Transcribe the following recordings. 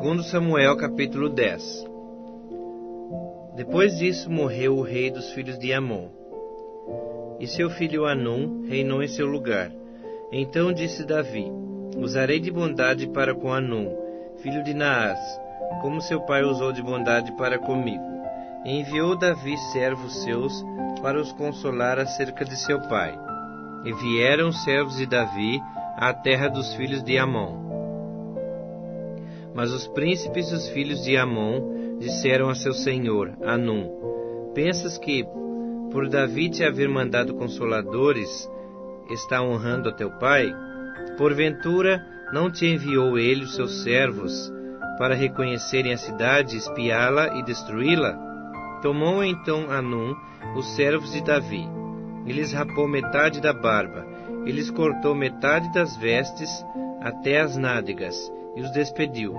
Segundo Samuel, capítulo 10. Depois disso morreu o rei dos filhos de Amon, e seu filho Hanum reinou em seu lugar. Então disse Davi: Usarei de bondade para com Hanum, filho de Naás, como seu pai usou de bondade para comigo. E enviou Davi servos seus para os consolar acerca de seu pai. E vieram os servos de Davi à terra dos filhos de Amon. Mas os príncipes dos filhos de Amon disseram a seu senhor, Hanum: Pensas que, por Davi te haver mandado consoladores, está honrando a teu pai? Porventura, não te enviou ele os seus servos para reconhecerem a cidade, espiá-la e destruí-la? Tomou então Hanum os servos de Davi, e lhes rapou metade da barba, e lhes cortou metade das vestes até as nádegas, e os despediu.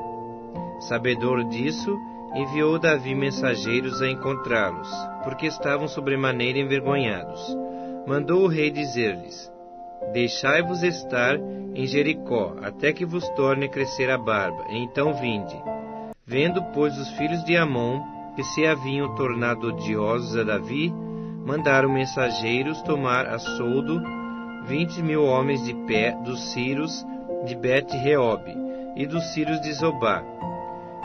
Sabedor disso, enviou Davi mensageiros a encontrá-los, porque estavam sobremaneira envergonhados. Mandou o rei dizer-lhes: Deixai-vos estar em Jericó, até que vos torne a crescer a barba, e então vinde. Vendo, pois, os filhos de Amon que se haviam tornado odiosos a Davi, mandaram mensageiros tomar a soldo 20.000 homens de pé dos ciros de Bet-Reobe e dos ciros de Zobá,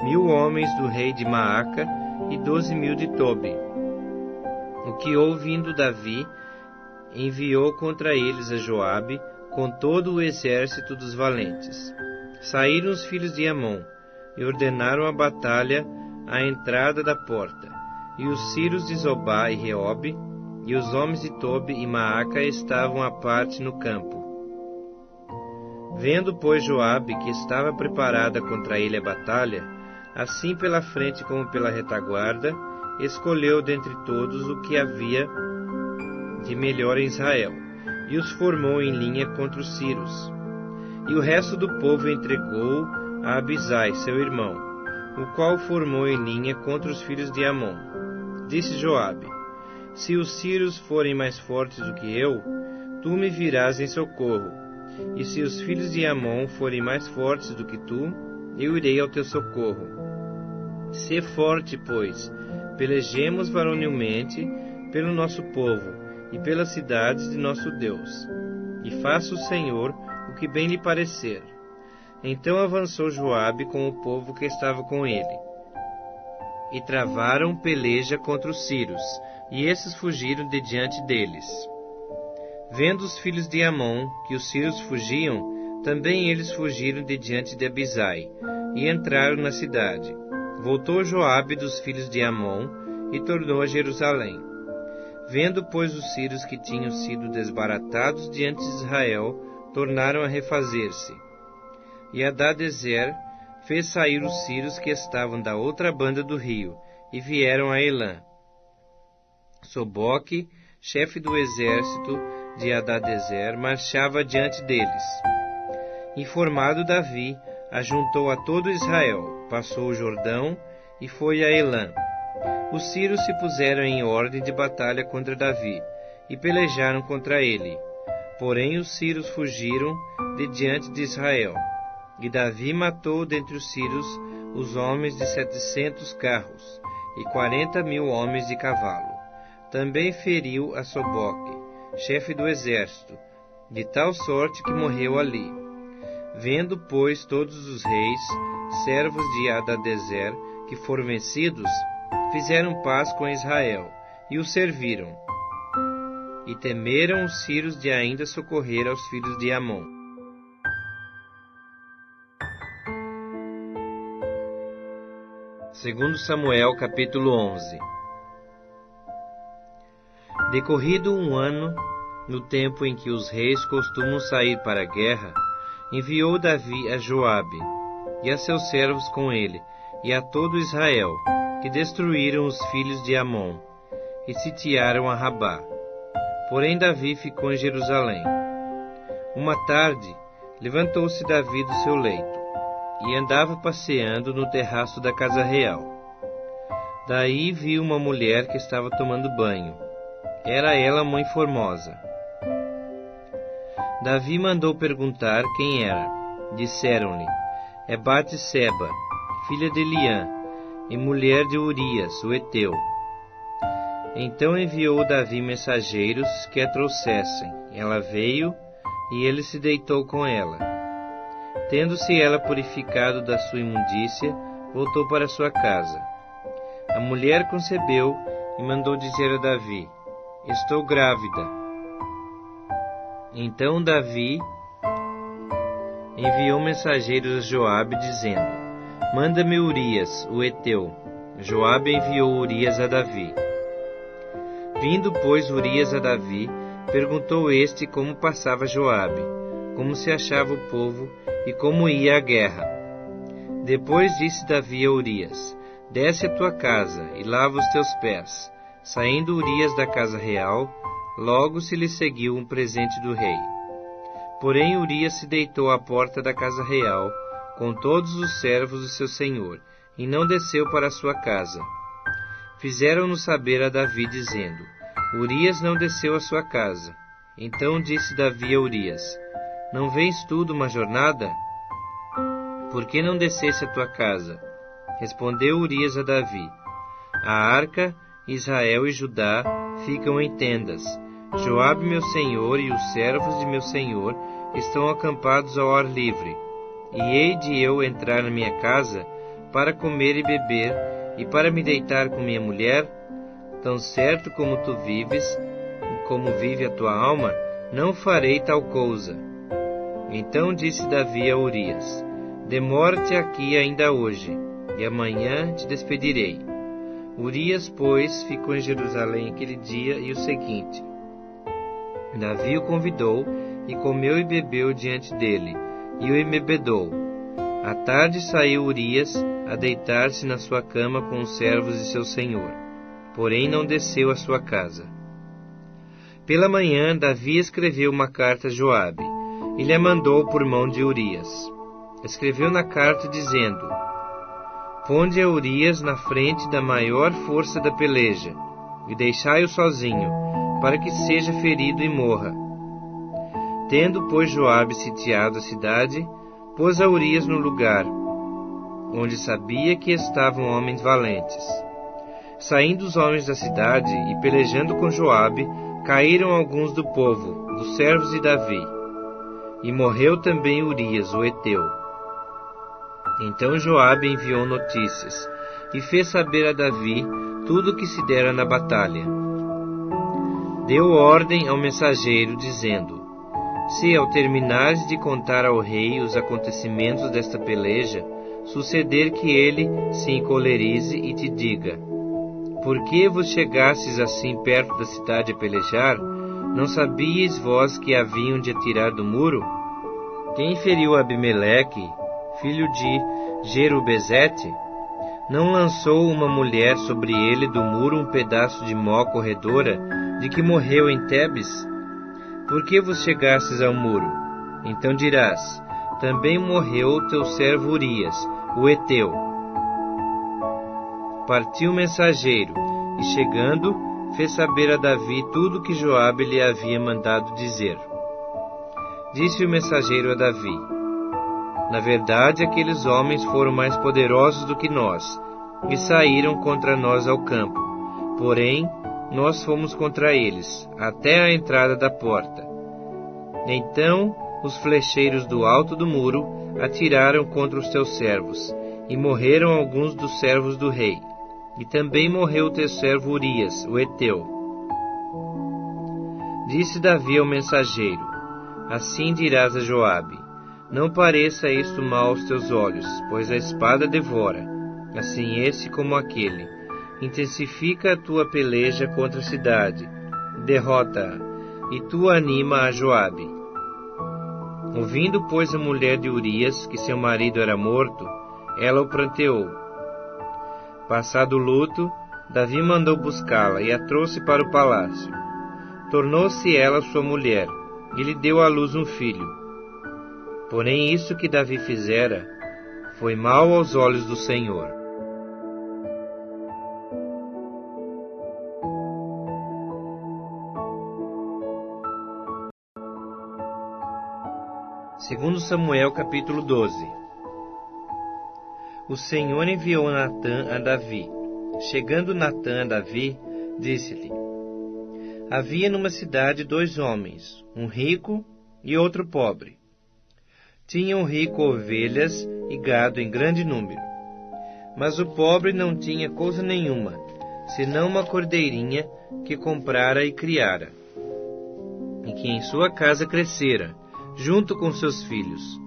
1.000 homens do rei de Maaca e 12.000 de Tobi. O que ouvindo Davi, enviou contra eles a Joabe com todo o exército dos valentes. Saíram os filhos de Amon e ordenaram a batalha à entrada da porta. E os ciros de Zobá e Reobe e os homens de Tobi e Maaca estavam à parte no campo. Vendo, pois, Joabe que estava preparada contra ele a batalha, assim pela frente como pela retaguarda, escolheu dentre todos o que havia de melhor em Israel, e os formou em linha contra os ciros. E o resto do povo entregou a Abisai, seu irmão, o qual formou em linha contra os filhos de Amon. Disse Joabe: Se os ciros forem mais fortes do que eu, tu me virás em socorro. E se os filhos de Amon forem mais fortes do que tu, eu irei ao teu socorro. Sê forte, pois, pelejemos varonilmente pelo nosso povo e pelas cidades de nosso Deus. E faça o Senhor o que bem lhe parecer. Então avançou Joabe com o povo que estava com ele. E travaram peleja contra os ciros, e esses fugiram de diante deles. Vendo os filhos de Amon que os ciros fugiam, também eles fugiram de diante de Abisai, e entraram na cidade. Voltou Joabe dos filhos de Amon, e tornou a Jerusalém. Vendo, pois, os ciros que tinham sido desbaratados diante de Israel, tornaram a refazer-se. E Hadadezer fez sair os ciros que estavam da outra banda do rio, e vieram a Elã. Soboque, chefe do exército de Hadadezer, marchava diante deles. Informado Davi, ajuntou a todo Israel, passou o Jordão e foi a Elã. Os ciros se puseram em ordem de batalha contra Davi, e pelejaram contra ele. Porém os ciros fugiram de diante de Israel. E Davi matou dentre os ciros os homens de 700 carros, e 40.000 homens de cavalo. Também feriu a Soboque, chefe do exército, de tal sorte que morreu ali. Vendo, pois, todos os reis, servos de Hadadezer, que foram vencidos, fizeram paz com Israel, e o serviram. E temeram os ciros de ainda socorrer aos filhos de Amon. Segundo Samuel, capítulo 11. Decorrido um ano, no tempo em que os reis costumam sair para a guerra, enviou Davi a Joabe, e a seus servos com ele, e a todo Israel, que destruíram os filhos de Amon, e sitiaram a Rabá. Porém Davi ficou em Jerusalém. Uma tarde, levantou-se Davi do seu leito, e andava passeando no terraço da casa real. Daí viu uma mulher que estava tomando banho. Era ela mãe formosa. Davi mandou perguntar quem era. Disseram-lhe: É Batseba, filha de Eliã, e mulher de Urias, o heteu. Então enviou Davi mensageiros que a trouxessem. Ela veio, e ele se deitou com ela. Tendo-se ela purificado da sua imundícia, voltou para sua casa. A mulher concebeu e mandou dizer a Davi: Estou grávida. Então Davi enviou mensageiros a Joabe, dizendo: Manda-me Urias, o heteu. Joabe enviou Urias a Davi. Vindo, pois, Urias a Davi, perguntou este como passava Joabe, como se achava o povo e como ia a guerra. Depois disse Davi a Urias: Desce à tua casa e lava os teus pés. Saindo Urias da casa real, logo se lhe seguiu um presente do rei. Porém Urias se deitou à porta da casa real, com todos os servos de seu senhor, e não desceu para a sua casa. Fizeram-no saber a Davi, dizendo: Urias não desceu à sua casa. Então disse Davi a Urias: Não vens tu de uma jornada? Por que não descesse à tua casa? Respondeu Urias a Davi: A arca, Israel e Judá ficam em tendas. Joabe meu senhor e os servos de meu senhor estão acampados ao ar livre. E hei de eu entrar na minha casa para comer e beber e para me deitar com minha mulher? Tão certo como tu vives e como vive a tua alma, não farei tal coisa. Então disse Davi a Urias: Demora-te aqui ainda hoje, e amanhã te despedirei. Urias, pois, ficou em Jerusalém aquele dia e o seguinte. Davi o convidou, e comeu e bebeu diante dele, e o embebedou. À tarde saiu Urias a deitar-se na sua cama com os servos de seu senhor, porém não desceu à sua casa. Pela manhã, Davi escreveu uma carta a Joabe, e lhe a mandou por mão de Urias. Escreveu na carta dizendo: Ponde a Urias na frente da maior força da peleja, e deixai-o sozinho, para que seja ferido e morra. Tendo, pois, Joabe sitiado a cidade, pôs a Urias no lugar, onde sabia que estavam homens valentes. Saindo os homens da cidade e pelejando com Joabe, caíram alguns do povo, dos servos de Davi. E morreu também Urias, o heteu. Então Joabe enviou notícias, e fez saber a Davi tudo o que se dera na batalha. Deu ordem ao mensageiro, dizendo: Se, ao terminares de contar ao rei os acontecimentos desta peleja, suceder que ele se encolerize e te diga: Por que vos chegastes assim perto da cidade a pelejar? Não sabíeis vós que haviam de atirar do muro? Quem feriu Abimeleque, filho de Jerubezete? Não lançou uma mulher sobre ele do muro um pedaço de mó corredora, de que morreu em Tebes? Por que vos chegastes ao muro? Então dirás: Também morreu teu servo Urias, o heteu. Partiu o mensageiro, e chegando, fez saber a Davi tudo o que Joabe lhe havia mandado dizer. Disse o mensageiro a Davi: Na verdade, aqueles homens foram mais poderosos do que nós, e saíram contra nós ao campo. Porém, nós fomos contra eles, até a entrada da porta. Então, os flecheiros do alto do muro atiraram contra os teus servos, e morreram alguns dos servos do rei. E também morreu teu servo Urias, o heteu. Disse Davi ao mensageiro: Assim dirás a Joabe: Não pareça isto mal aos teus olhos, pois a espada devora, assim esse como aquele. Intensifica a tua peleja contra a cidade, derrota-a, e tu anima a Joabe. Ouvindo, pois, a mulher de Urias que seu marido era morto, ela o pranteou. Passado o luto, Davi mandou buscá-la e a trouxe para o palácio. Tornou-se ela sua mulher, e lhe deu à luz um filho. Porém isso que Davi fizera foi mal aos olhos do Senhor. Segundo Samuel, capítulo 12. o Senhor enviou Natã a Davi. Chegando Natã a Davi, disse-lhe: Havia numa cidade 2 homens, um rico e outro pobre. Tinha o rico ovelhas e gado em grande número, mas o pobre não tinha coisa nenhuma, senão uma cordeirinha que comprara e criara, e que em sua casa crescera, junto com seus filhos.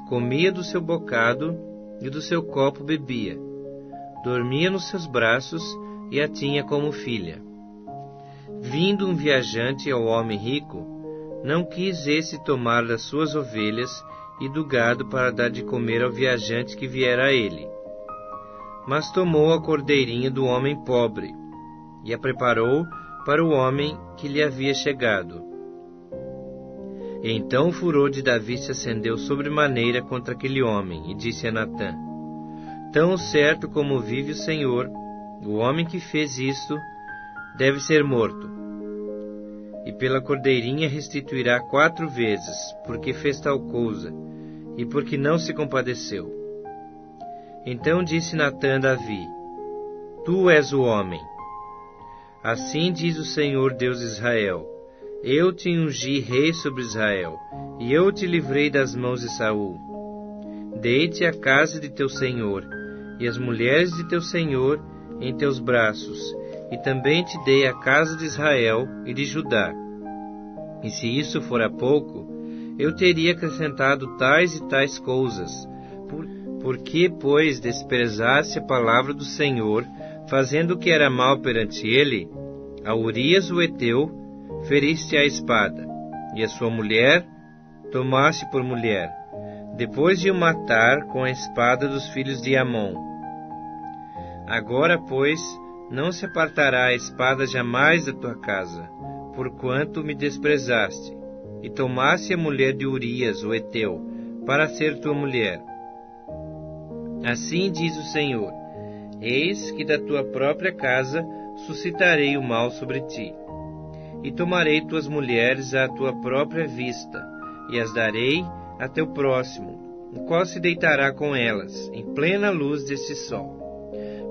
Comia do seu bocado e do seu copo bebia. Dormia nos seus braços e a tinha como filha. Vindo um viajante ao homem rico, não quis esse tomar das suas ovelhas e do gado para dar de comer ao viajante que viera a ele, mas tomou a cordeirinha do homem pobre e a preparou para o homem que lhe havia chegado. E então o furor de Davi se acendeu sobremaneira contra aquele homem, e disse a Natã: Tão certo como vive o Senhor, o homem que fez isto deve ser morto. E pela cordeirinha restituirá 4 vezes, porque fez tal coisa, e porque não se compadeceu. Então disse Natã a Davi: Tu és o homem. Assim diz o Senhor Deus de Israel: Eu te ungi rei sobre Israel, e eu te livrei das mãos de Saul. Dei-te a casa de teu senhor, e as mulheres de teu senhor em teus braços, e também te dei a casa de Israel e de Judá. E se isso fora pouco, eu teria acrescentado tais e tais coisas. Por que, pois, desprezaste a palavra do Senhor, fazendo o que era mal perante ele? A Urias o Heteu feriste à espada, e a sua mulher tomaste por mulher, depois de o matar com a espada dos filhos de Amon. Agora, pois, não se apartará a espada jamais da tua casa, porquanto me desprezaste, e tomaste a mulher de Urias o Heteu, para ser tua mulher. Assim diz o Senhor: Eis que da tua própria casa suscitarei o mal sobre ti, e tomarei tuas mulheres à tua própria vista, e as darei a teu próximo, o qual se deitará com elas, em plena luz deste sol.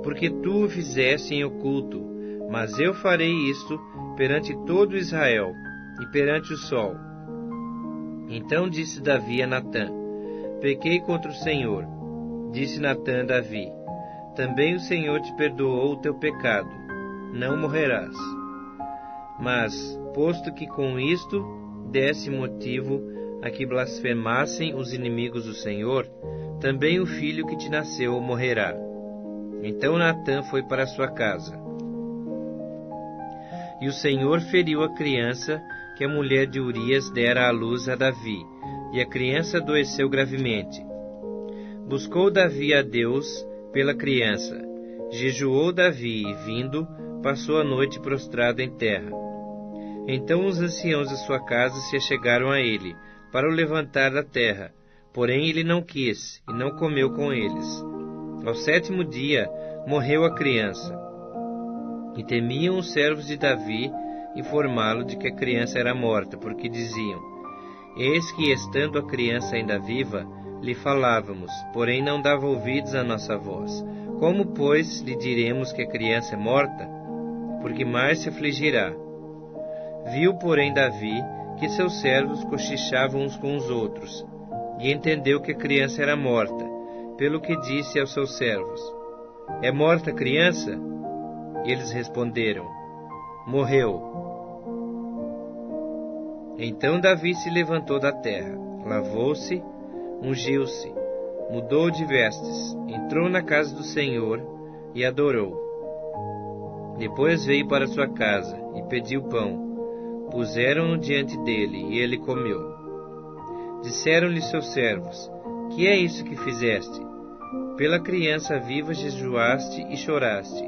Porque tu o fizeste em oculto, mas eu farei isto perante todo Israel, e perante o sol. Então disse Davi a Natã: Pequei contra o Senhor. Disse Natã a Davi: Também o Senhor te perdoou o teu pecado, não morrerás. Mas, posto que com isto desse motivo a que blasfemassem os inimigos do Senhor, também o filho que te nasceu morrerá. Então Natã foi para sua casa. E o Senhor feriu a criança que a mulher de Urias dera à luz a Davi, e a criança adoeceu gravemente. Buscou Davi a Deus pela criança. Jejuou Davi e, vindo, passou a noite prostrado em terra. Então os anciãos da sua casa se achegaram a ele, para o levantar da terra. Porém ele não quis, e não comeu com eles. Ao 7º dia, morreu a criança. E temiam os servos de Davi informá-lo de que a criança era morta, porque diziam: Eis que, estando a criança ainda viva, lhe falávamos, porém não dava ouvidos à nossa voz. Como, pois, lhe diremos que a criança é morta? Porque mais se afligirá. Viu, porém, Davi que seus servos cochichavam uns com os outros, e entendeu que a criança era morta, pelo que disse aos seus servos: É morta a criança? E eles responderam: Morreu. Então Davi se levantou da terra, lavou-se, ungiu-se, mudou de vestes, entrou na casa do Senhor e adorou. Depois veio para sua casa e pediu pão. Puseram-no diante dele e ele comeu. Disseram-lhe seus servos: Que é isso que fizeste? Pela criança viva jejuaste e choraste.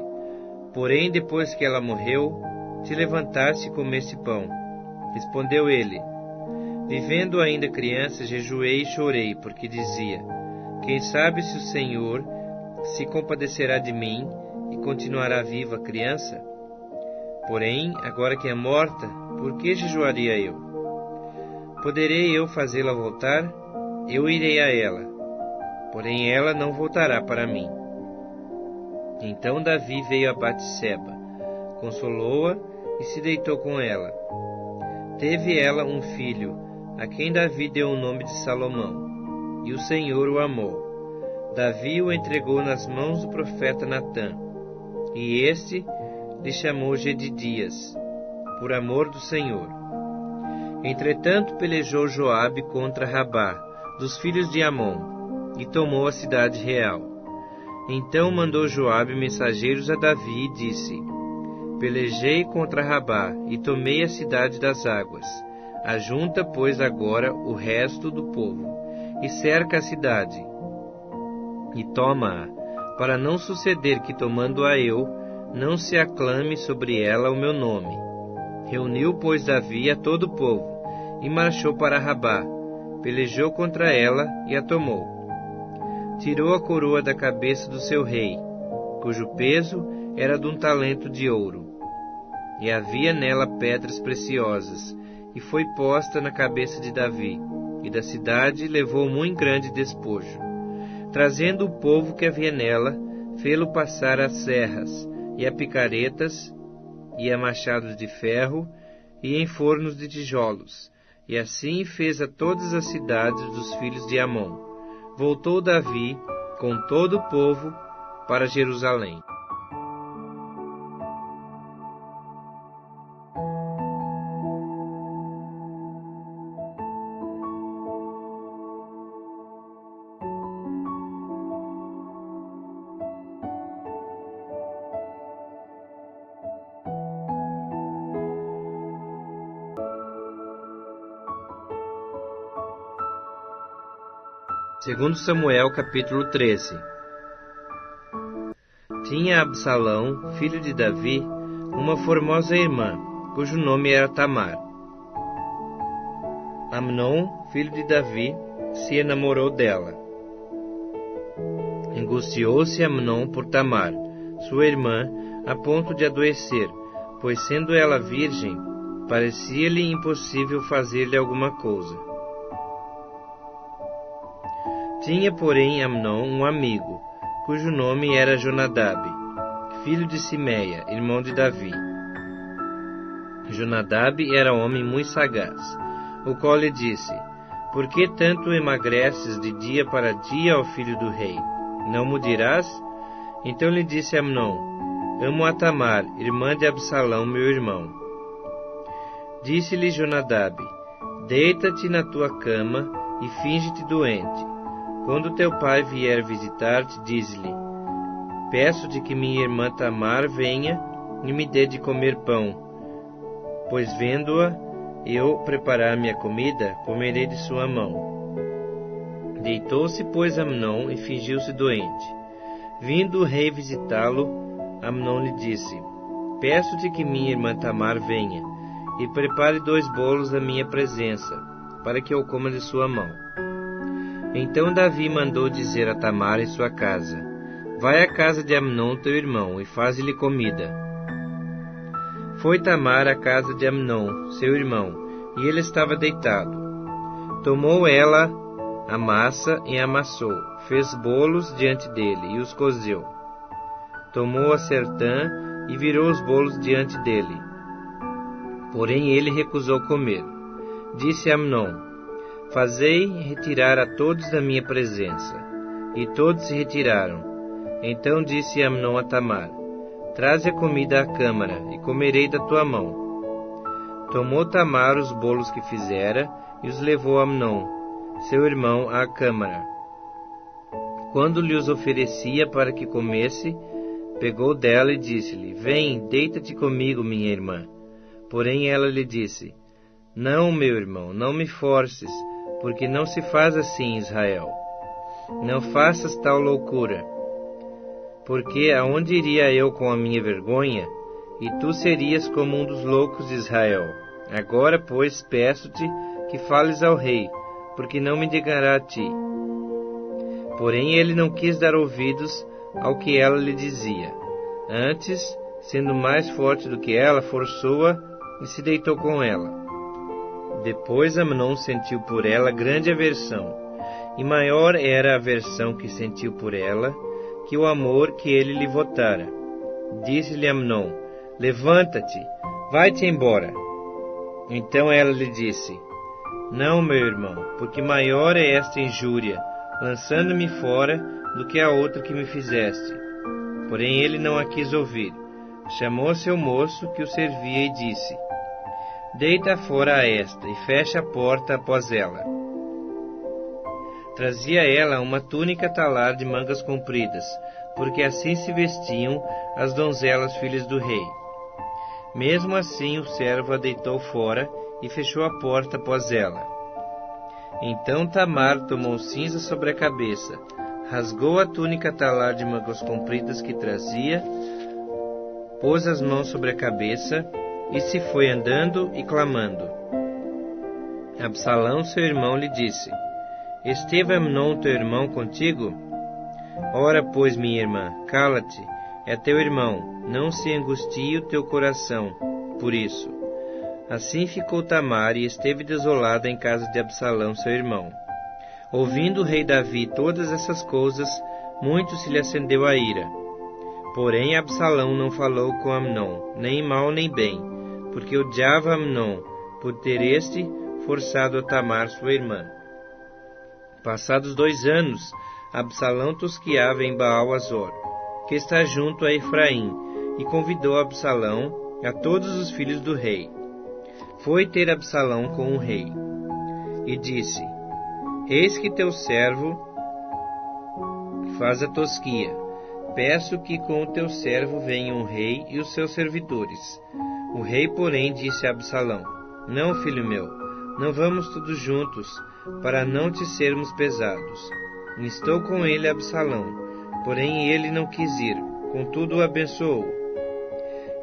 Porém, depois que ela morreu, te levantaste e comeste pão. Respondeu ele: Vivendo ainda criança, jejuei e chorei, porque dizia: Quem sabe se o Senhor se compadecerá de mim e continuará viva a criança? Porém, agora que é morta, por que jejuaria eu? Poderei eu fazê-la voltar? Eu irei a ela. porém ela não voltará para mim. Então Davi veio a Batseba, consolou-a e se deitou com ela. Teve ela um filho, a quem Davi deu o nome de Salomão, e o Senhor o amou. Davi o entregou nas mãos do profeta Natã, e este lhe chamou Jedidias, por amor do Senhor. Entretanto pelejou Joabe contra Rabá, dos filhos de Amon, e tomou a cidade real. Então mandou Joabe mensageiros a Davi e disse: Pelejei contra Rabá e tomei a cidade das águas. Ajunta, pois, agora o resto do povo, e cerca a cidade, e toma-a, para não suceder que, tomando-a eu, não se aclame sobre ela o meu nome. Reuniu, pois, Davi a todo o povo, e marchou para Rabá, pelejou contra ela e a tomou. Tirou a coroa da cabeça do seu rei, cujo peso era de 1 talento de ouro, e havia nela pedras preciosas, e foi posta na cabeça de Davi, e da cidade levou muito grande despojo. Trazendo o povo que havia nela, fê-lo passar a serras, e a picaretas, e a machados de ferro, e em fornos de tijolos, e assim fez a todas as cidades dos filhos de Amon. Voltou Davi, com todo o povo, para Jerusalém. Segundo Samuel, capítulo 13. Tinha Absalão, filho de Davi, uma formosa irmã, cujo nome era Tamar. Amnon, filho de Davi, se enamorou dela. Angustiou-se Amnon por Tamar, sua irmã, a ponto de adoecer, pois sendo ela virgem, parecia-lhe impossível fazer-lhe alguma coisa. Tinha, porém, Amnon um amigo, cujo nome era Jonadab, filho de Simeia, irmão de Davi. Jonadab era homem muito sagaz, o qual lhe disse: Por que tanto emagreces de dia para dia, ó filho do rei? Não me dirás? Então lhe disse Amnon: Amo a Tamar, irmã de Absalão, meu irmão. Disse-lhe Jonadab: Deita-te na tua cama e finge-te doente. Quando teu pai vier visitar-te, dize-lhe: Peço-te que minha irmã Tamar venha e me dê de comer pão, pois vendo-a eu preparar minha comida, comerei de sua mão. Deitou-se, pois, Amnon e fingiu-se doente. Vindo o rei visitá-lo, Amnon lhe disse: Peço-te que minha irmã Tamar venha e prepare 2 bolos à minha presença, para que eu coma de sua mão. Então Davi mandou dizer a Tamar em sua casa: Vai à casa de Amnon teu irmão e faze-lhe comida. Foi Tamar à casa de Amnon, seu irmão, e ele estava deitado. Tomou ela a massa e amassou, fez bolos diante dele e os cozeu. Tomou a sertã e virou os bolos diante dele. Porém ele recusou comer. Disse Amnon: Fazei retirar a todos da minha presença. E todos se retiraram. Então disse Amnon a Tamar: Traze a comida à câmara, e comerei da tua mão. Tomou Tamar os bolos que fizera, e os levou a Amnon, seu irmão, à câmara. Quando lhe os oferecia para que comesse, pegou dela e disse-lhe: Vem, deita-te comigo, minha irmã. Porém ela lhe disse: Não, meu irmão, não me forces, porque não se faz assim, Israel. Não faças tal loucura, porque aonde iria eu com a minha vergonha, e tu serias como um dos loucos de Israel. Agora, pois, peço-te que fales ao rei, porque não me negará a ti. Porém ele não quis dar ouvidos ao que ela lhe dizia. Antes, sendo mais forte do que ela, forçou-a e se deitou com ela. Depois Amnon sentiu por ela grande aversão, e maior era a aversão que sentiu por ela que o amor que ele lhe votara. Disse-lhe Amnon: levanta-te, vai-te embora. Então ela lhe disse: não, meu irmão, porque maior é esta injúria, lançando-me fora, do que a outra que me fizeste. Porém ele não a quis ouvir. Chamou seu moço que o servia e disse: deita fora a esta, e fecha a porta após ela. Trazia ela uma túnica talar de mangas compridas, porque assim se vestiam as donzelas filhas do rei. Mesmo assim o servo a deitou fora e fechou a porta após ela. Então Tamar tomou cinza sobre a cabeça, rasgou a túnica talar de mangas compridas que trazia, pôs as mãos sobre a cabeça e se foi andando e clamando. Absalão, seu irmão, lhe disse: esteve Amnon, teu irmão, contigo? Ora, pois, minha irmã, cala-te, é teu irmão, não se angustie o teu coração por isso. Assim ficou Tamar e esteve desolada em casa de Absalão, seu irmão. Ouvindo o rei Davi todas essas coisas, muito se lhe acendeu a ira. Porém Absalão não falou com Amnon, nem mal nem bem, porque odiava Amnon, por ter este forçado a Tamar, sua irmã. Passados 2 anos, Absalão tosqueava em Baal-Azor, que está junto a Efraim, e convidou Absalão a todos os filhos do rei. Foi ter Absalão com o rei, e disse: eis que teu servo faz a tosquia. Peço que com o teu servo venham o rei e os seus servidores. O rei, porém, disse a Absalão: não, filho meu, não vamos todos juntos, para não te sermos pesados. Estou com ele Absalão, porém ele não quis ir, contudo o abençoou.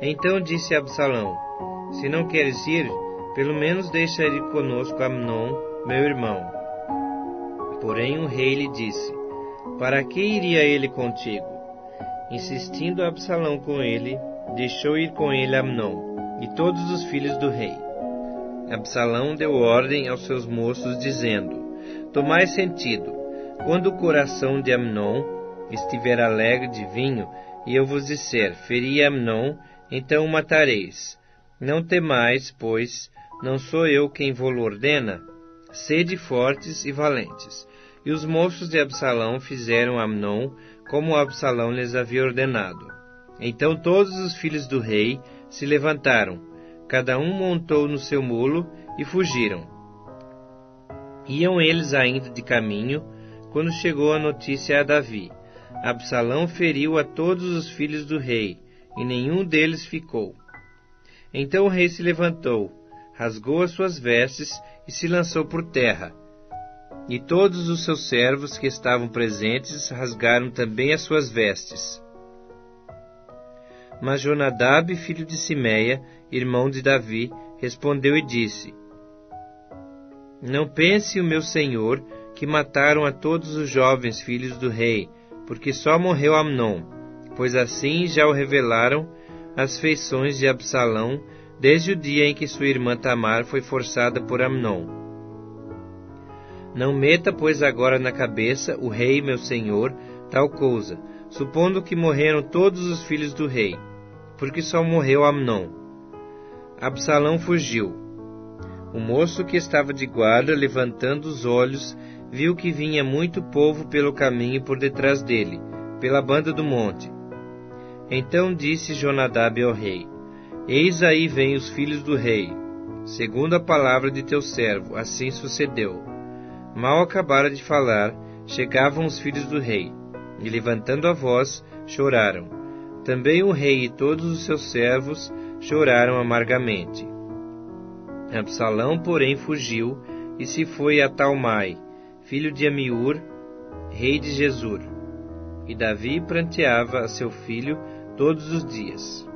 Então disse Absalão: se não queres ir, pelo menos deixa ir conosco Amnon, meu irmão. Porém o rei lhe disse: para que iria ele contigo? Insistindo Absalão com ele, deixou ir com ele Amnon e todos os filhos do rei. Absalão deu ordem aos seus moços, dizendo: tomai sentido, quando o coração de Amnon estiver alegre de vinho, e eu vos disser: feri Amnon, então o matareis. Não temais, pois, não sou eu quem vô-lo ordena? Sede fortes e valentes. E os moços de Absalão fizeram a Amnon como Absalão lhes havia ordenado. Então todos os filhos do rei se levantaram, cada um montou no seu mulo e fugiram. Iam eles ainda de caminho, quando chegou a notícia a Davi: Absalão feriu a todos os filhos do rei, e nenhum deles ficou. Então o rei se levantou, rasgou as suas vestes e se lançou por terra. E todos os seus servos que estavam presentes rasgaram também as suas vestes. Mas Jonadab, filho de Simeia, irmão de Davi, respondeu e disse: não pense o meu senhor que mataram a todos os jovens filhos do rei, porque só morreu Amnon, pois assim já o revelaram as feições de Absalão desde o dia em que sua irmã Tamar foi forçada por Amnon. Não meta, pois, agora na cabeça o rei, meu senhor, tal coisa, supondo que morreram todos os filhos do rei, porque só morreu Amnon. Absalão fugiu. O moço que estava de guarda, levantando os olhos, viu que vinha muito povo pelo caminho por detrás dele, pela banda do monte. Então disse Jonadab ao rei: eis aí vêm os filhos do rei, segundo a palavra de teu servo. Assim sucedeu. Mal acabara de falar, chegavam os filhos do rei, e levantando a voz, choraram. Também o rei e todos os seus servos choraram amargamente. Absalão, porém, fugiu e se foi a Talmai, filho de Amiur, rei de Gesur. E Davi pranteava a seu filho todos os dias.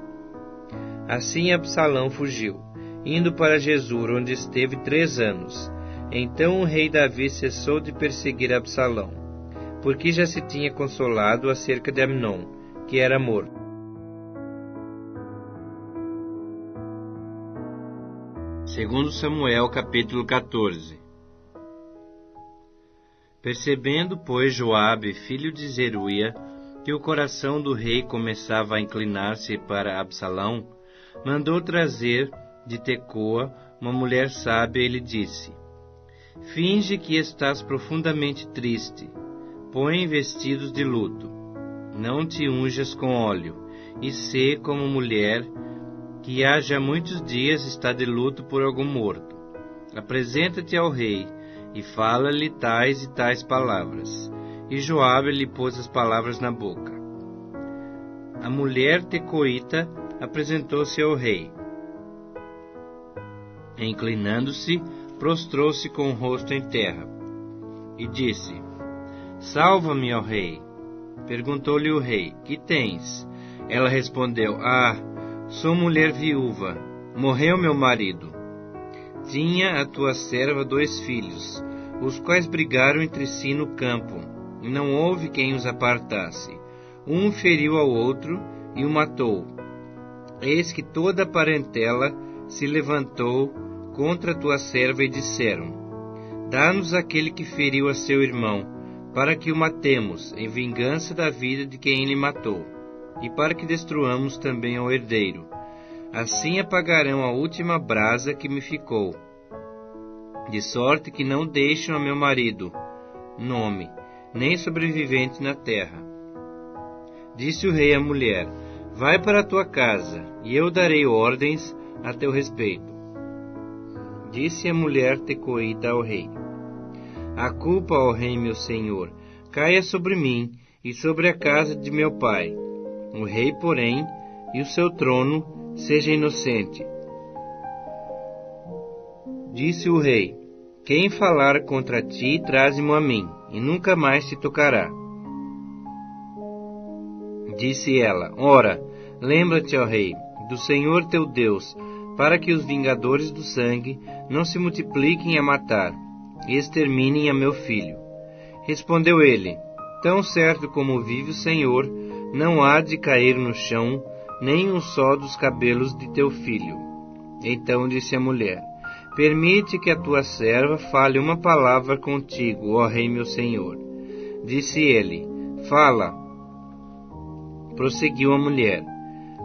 Assim Absalão fugiu, indo para Gesur, onde esteve 3 anos. Então o rei Davi cessou de perseguir Absalão, porque já se tinha consolado acerca de Amnon, que era morto. Segundo Samuel, capítulo 14. Percebendo, pois, Joabe, filho de Zeruia, que o coração do rei começava a inclinar-se para Absalão, mandou trazer de Tecoa uma mulher sábia e lhe disse: Finge que estás profundamente triste, põe vestidos de luto, não te unjas com óleo, e sê como mulher que há já muitos dias está de luto por algum morto. Apresenta-te ao rei, e fala-lhe tais e tais palavras. E Joabe lhe pôs as palavras na boca. A mulher tecoíta apresentou-se ao rei. Inclinando-se, prostrou-se com o rosto em terra, e disse: Salva-me, ó rei. Perguntou-lhe o rei: Que tens? Ela respondeu: Sou mulher viúva. Morreu meu marido. Tinha a tua serva 2 filhos, os quais brigaram entre si no campo, e não houve quem os apartasse. Um feriu ao outro e o matou. Eis que toda a parentela se levantou contra a tua serva e disseram: Dá-nos aquele que feriu a seu irmão, para que o matemos, em vingança da vida de quem ele matou, e para que destruamos também ao herdeiro. Assim apagarão a última brasa que me ficou, de sorte que não deixam a meu marido nome, nem sobrevivente na terra. Disse o rei à mulher: Vai para a tua casa, e eu darei ordens a teu respeito. Disse a mulher tecoíta ao rei: A culpa, ó rei meu senhor, caia sobre mim e sobre a casa de meu pai. O rei, porém, e o seu trono seja inocente. Disse o rei: Quem falar contra ti, traze-mo a mim, e nunca mais te tocará. Disse ela: Ora, lembra-te, ó rei, do Senhor teu Deus, para que os vingadores do sangue não se multipliquem a matar, e exterminem a meu filho. Respondeu ele: Tão certo como vive o Senhor, não há de cair no chão nem um só dos cabelos de teu filho. Então disse a mulher: Permite que a tua serva fale uma palavra contigo, ó rei meu senhor. Disse ele: Fala. Prosseguiu a mulher: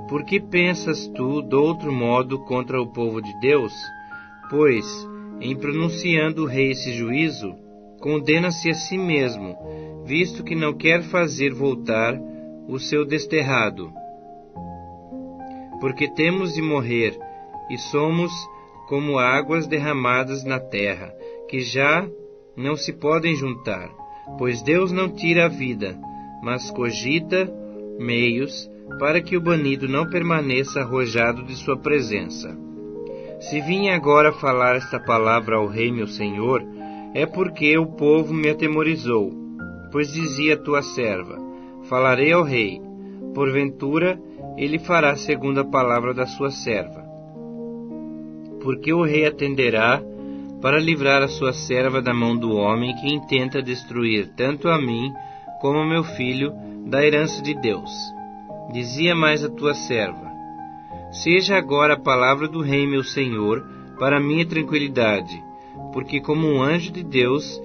Por que pensas tu de outro modo contra o povo de Deus? Pois, em pronunciando o rei esse juízo, condena-se a si mesmo, visto que não quer fazer voltar o seu desterrado. Porque temos de morrer, e somos como águas derramadas na terra, que já não se podem juntar. Pois Deus não tira a vida, mas cogita meios para que o banido não permaneça arrojado de sua presença. Se vim agora falar esta palavra ao rei meu senhor, é porque o povo me atemorizou. Pois dizia tua serva: Falarei ao rei, porventura ele fará segundo a palavra da sua serva. Porque o rei atenderá para livrar a sua serva da mão do homem que intenta destruir tanto a mim como a meu filho da herança de Deus. Dizia mais a tua serva: Seja agora a palavra do rei meu senhor para minha tranquilidade, porque como um anjo de Deus,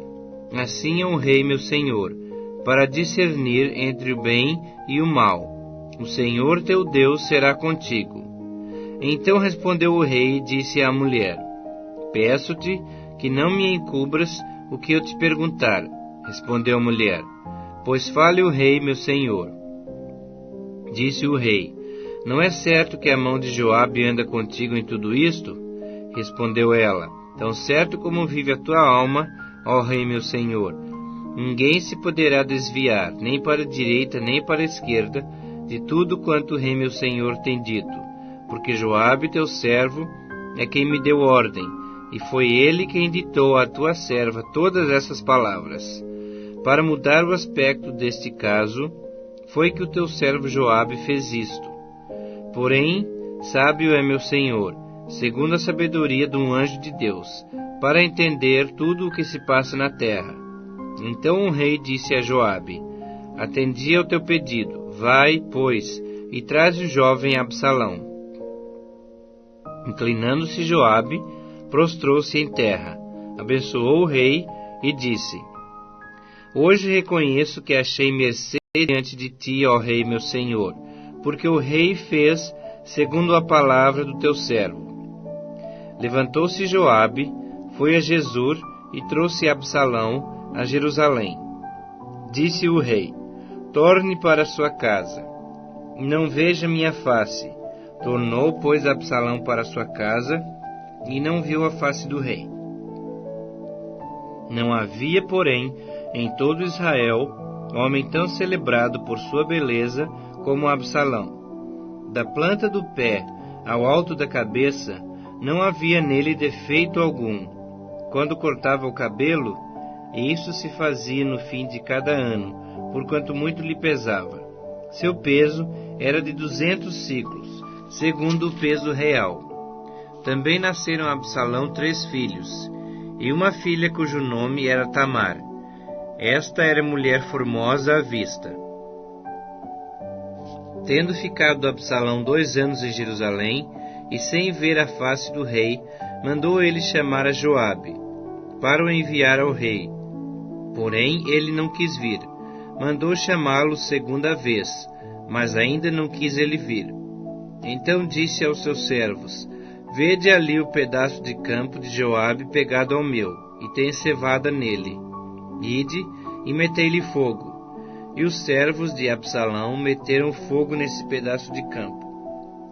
assim é o rei meu senhor, para discernir entre o bem e o mal. O Senhor teu Deus será contigo. Então respondeu o rei e disse à mulher: Peço-te que não me encubras o que eu te perguntar. Respondeu a mulher: Pois fale o rei meu senhor. Disse o rei: Não é certo que a mão de Joabe anda contigo em tudo isto? Respondeu ela: Tão certo como vive a tua alma, ó rei meu senhor. Ninguém se poderá desviar, nem para a direita nem para a esquerda, de tudo quanto o rei meu senhor tem dito, porque Joabe teu servo é quem me deu ordem, e foi ele quem ditou à tua serva todas essas palavras. Para mudar o aspecto deste caso, foi que o teu servo Joabe fez isto. Porém, sábio é meu senhor, segundo a sabedoria de um anjo de Deus, para entender tudo o que se passa na terra. Então o rei disse a Joabe: Atendi ao teu pedido. Vai, pois, e traz o jovem Absalão. Inclinando-se Joabe, prostrou-se em terra, abençoou o rei e disse: Hoje reconheço que achei mercê diante de ti, ó rei meu senhor, porque o rei fez segundo a palavra do teu servo. Levantou-se Joabe, foi a Jesur e trouxe Absalão a Jerusalém. Disse o rei: torne para sua casa, não veja minha face. Tornou, pois, Absalão para sua casa, e não viu a face do rei. Não havia, porém, em todo Israel, homem tão celebrado por sua beleza como Absalão. Da planta do pé ao alto da cabeça, não havia nele defeito algum. Quando cortava o cabelo, e isso se fazia no fim de cada ano, porquanto muito lhe pesava. Seu peso era de 200 siclos, segundo o peso real. Também nasceram a Absalão 3 filhos, e uma filha cujo nome era Tamar. Esta era mulher formosa à vista. Tendo ficado Absalão 2 anos em Jerusalém, e sem ver a face do rei, mandou ele chamar a Joabe, para o enviar ao rei. Porém, ele não quis vir. Mandou chamá-lo segunda vez, mas ainda não quis ele vir. Então disse aos seus servos: vede ali o pedaço de campo de Joabe pegado ao meu, e tem cevada nele. Ide e metei-lhe fogo. E os servos de Absalão meteram fogo nesse pedaço de campo.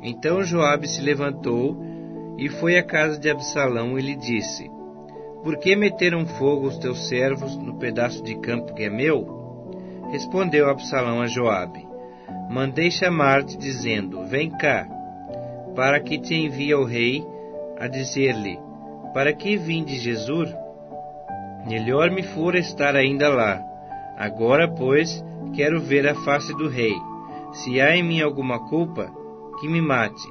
Então Joabe se levantou e foi à casa de Absalão e lhe disse: por que meteram fogo os teus servos no pedaço de campo que é meu? Respondeu Absalão a Joabe: mandei chamar-te, dizendo: vem cá, para que te envie ao rei, a dizer-lhe: para que vim de Jesur? Melhor me fora estar ainda lá. Agora, pois, quero ver a face do rei. Se há em mim alguma culpa, que me mate.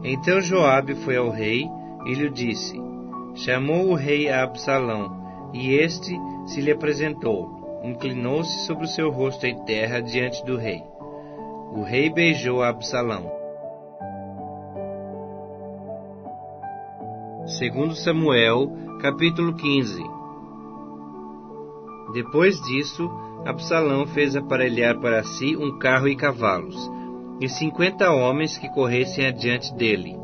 Então Joabe foi ao rei e lhe disse. Chamou o rei a Absalão, e este se lhe apresentou. Inclinou-se sobre o seu rosto em terra diante do rei. O rei beijou a Absalão. 2 Samuel, capítulo 15. Depois disso, Absalão fez aparelhar para si um carro e cavalos, e 50 homens que corressem adiante dele.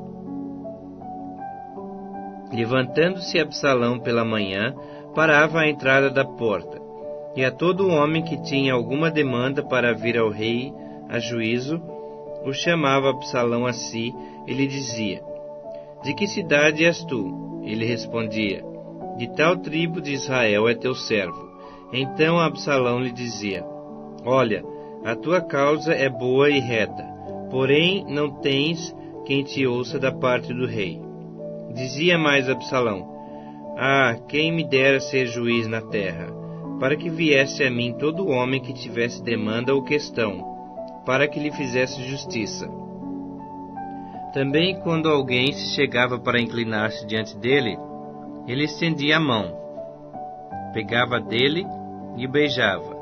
Levantando-se Absalão pela manhã, parava à entrada da porta, e a todo homem que tinha alguma demanda para vir ao rei a juízo, o chamava Absalão a si e lhe dizia: de que cidade és tu? Ele respondia: de tal tribo de Israel é teu servo. Então Absalão lhe dizia: olha, a tua causa é boa e reta, porém não tens quem te ouça da parte do rei. Dizia mais Absalão: ah, quem me dera ser juiz na terra, para que viesse a mim todo homem que tivesse demanda ou questão, para que lhe fizesse justiça. Também quando alguém se chegava para inclinar-se diante dele, ele estendia a mão, pegava dele e o beijava.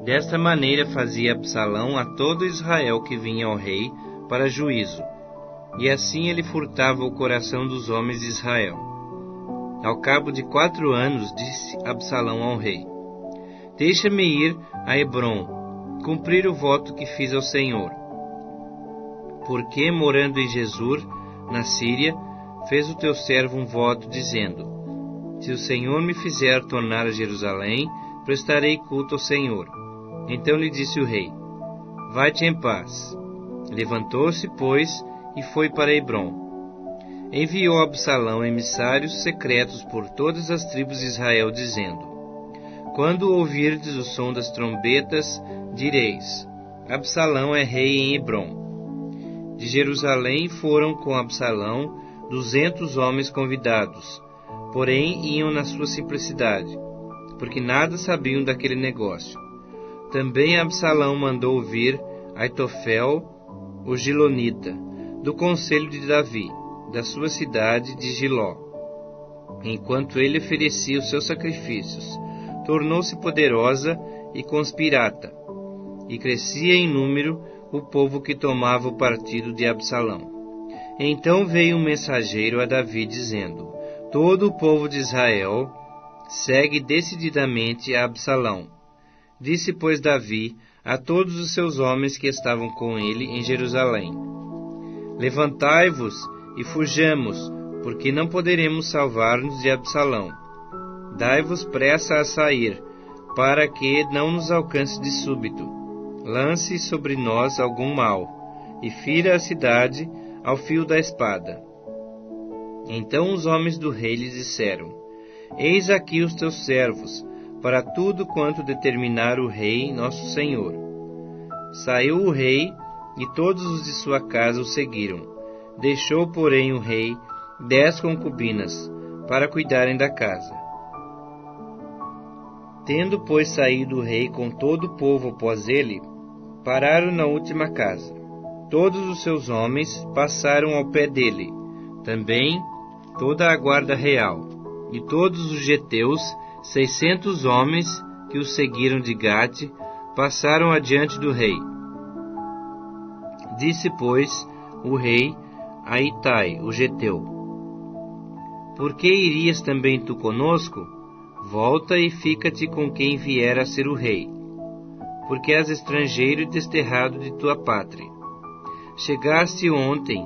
Desta maneira fazia Absalão a todo Israel que vinha ao rei para juízo, e assim ele furtava o coração dos homens de Israel. Ao cabo de 4 anos, disse Absalão ao rei: deixa-me ir a Hebrom, cumprir o voto que fiz ao Senhor. Porque, morando em Jesur, na Síria, fez o teu servo um voto, dizendo: se o Senhor me fizer tornar a Jerusalém, prestarei culto ao Senhor. Então lhe disse o rei: vai-te em paz. Levantou-se, pois, e foi para Hebrom. Enviou Absalão emissários secretos por todas as tribos de Israel, dizendo: quando ouvirdes o som das trombetas, direis: Absalão é rei em Hebrom. De Jerusalém foram com Absalão 200 homens convidados, porém iam na sua simplicidade, porque nada sabiam daquele negócio. Também Absalão mandou vir Aitofel, o Gilonita, do conselho de Davi, da sua cidade de Giló. Enquanto ele oferecia os seus sacrifícios, tornou-se poderosa e conspirata, e crescia em número o povo que tomava o partido de Absalão. Então veio um mensageiro a Davi, dizendo: todo o povo de Israel segue decididamente a Absalão. Disse, pois, Davi a todos os seus homens que estavam com ele em Jerusalém: Levantai-vos e fujamos, porque não poderemos salvar-nos de Absalão. Dai-vos pressa a sair, para que não nos alcance de súbito. Lance sobre nós algum mal, e fira a cidade ao fio da espada. Então os homens do rei lhe disseram: Eis aqui os teus servos, para tudo quanto determinar o rei nosso senhor. Saiu o rei, e todos os de sua casa o seguiram. Deixou, porém, o rei 10 concubinas, para cuidarem da casa. Tendo, pois, saído o rei com todo o povo após ele, pararam na última casa. Todos os seus homens passaram ao pé dele, também toda a guarda real, e todos os geteus, 600 homens que o seguiram de Gate, passaram adiante do rei. Disse, pois, o rei a Itai, o geteu: Por que irias também tu conosco? Volta e fica-te com quem vier a ser o rei, porque és estrangeiro e desterrado de tua pátria. Chegaste ontem,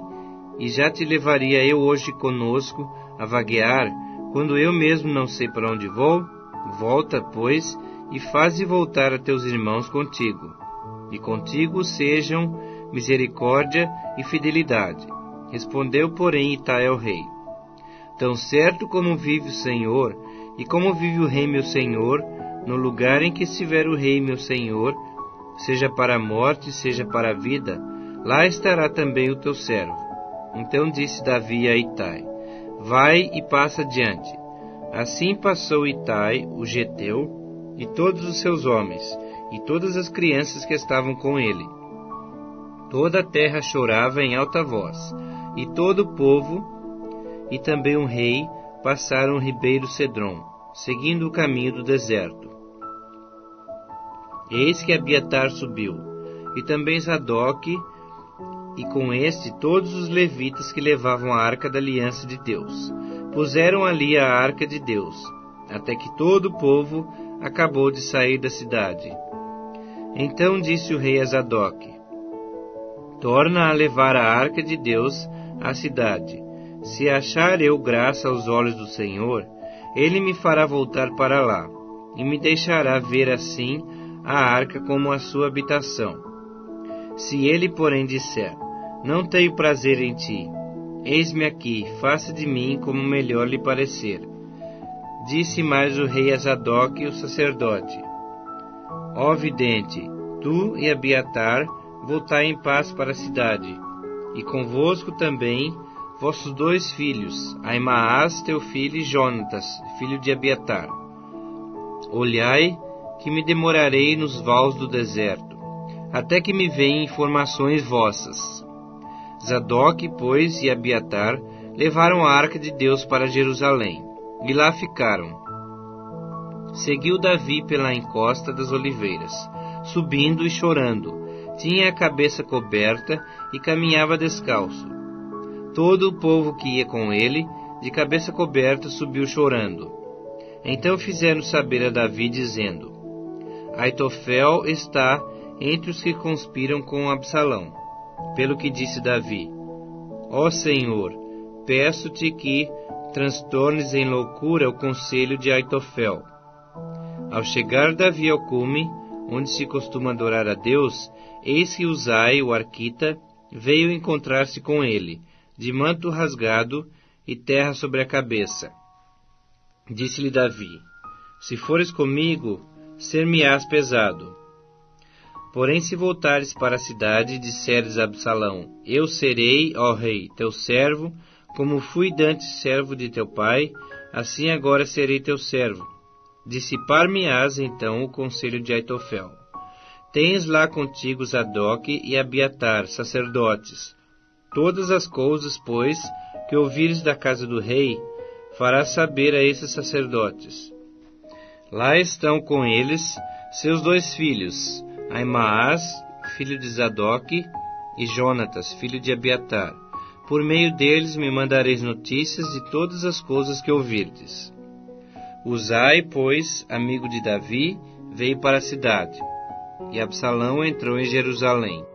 e já te levaria eu hoje conosco a vaguear, quando eu mesmo não sei para onde vou? Volta, pois, e faze voltar a teus irmãos contigo, e contigo sejam misericórdia e fidelidade. Respondeu, porém, Itai ao rei: Tão certo como vive o Senhor, e como vive o rei meu senhor, no lugar em que estiver o rei meu senhor, seja para a morte, seja para a vida, lá estará também o teu servo. Então disse Davi a Itai: Vai e passa adiante. Assim passou Itai, o geteu, e todos os seus homens, e todas as crianças que estavam com ele. Toda a terra chorava em alta voz, e todo o povo, e também o rei, passaram o ribeiro Cedron, seguindo o caminho do deserto. Eis que Abiatar subiu, e também Zadok, e com este todos os levitas que levavam a arca da aliança de Deus. Puseram ali a arca de Deus, até que todo o povo acabou de sair da cidade. Então disse o rei a Zadok: Torna a levar a arca de Deus à cidade. Se achar eu graça aos olhos do Senhor, ele me fará voltar para lá, e me deixará ver assim a arca como a sua habitação. Se ele, porém, disser: Não tenho prazer em ti, eis-me aqui, faça de mim como melhor lhe parecer. Disse mais o rei a Zadok, o sacerdote: Ó vidente, tu e Abiatar voltai em paz para a cidade, e convosco também vossos 2 filhos, Aimaas, teu filho, e Jonatas, filho de Abiatar. Olhai, que me demorarei nos vales do deserto, até que me venham informações vossas. Zadok, pois, e Abiatar levaram a arca de Deus para Jerusalém, e lá ficaram. Seguiu Davi pela encosta das oliveiras, subindo e chorando. Tinha a cabeça coberta e caminhava descalço. Todo o povo que ia com ele, de cabeça coberta, subiu chorando. Então fizeram saber a Davi, dizendo: Aitofel está entre os que conspiram com Absalão. Pelo que disse Davi: Ó Senhor, peço-te que transtornes em loucura o conselho de Aitofel. Ao chegar Davi ao cume, onde se costuma adorar a Deus, eis que Uzai, o arquita, veio encontrar-se com ele, de manto rasgado e terra sobre a cabeça. Disse-lhe Davi: Se fores comigo, ser-me-ás pesado. Porém, se voltares para a cidade e disseres a Absalão: Eu serei, ó rei, teu servo, como fui dantes servo de teu pai, assim agora serei teu servo. Dissipar-me-ás então o conselho de Aitofel. Tens lá contigo Zadok e Abiatar, sacerdotes. Todas as coisas, pois, que ouvires da casa do rei, farás saber a esses sacerdotes. Lá estão com eles seus 2 filhos, Aimaas, filho de Zadok, e Jonatas, filho de Abiatar. Por meio deles me mandareis notícias de todas as coisas que ouvirdes. Uzai, pois, amigo de Davi, veio para a cidade, e Absalão entrou em Jerusalém.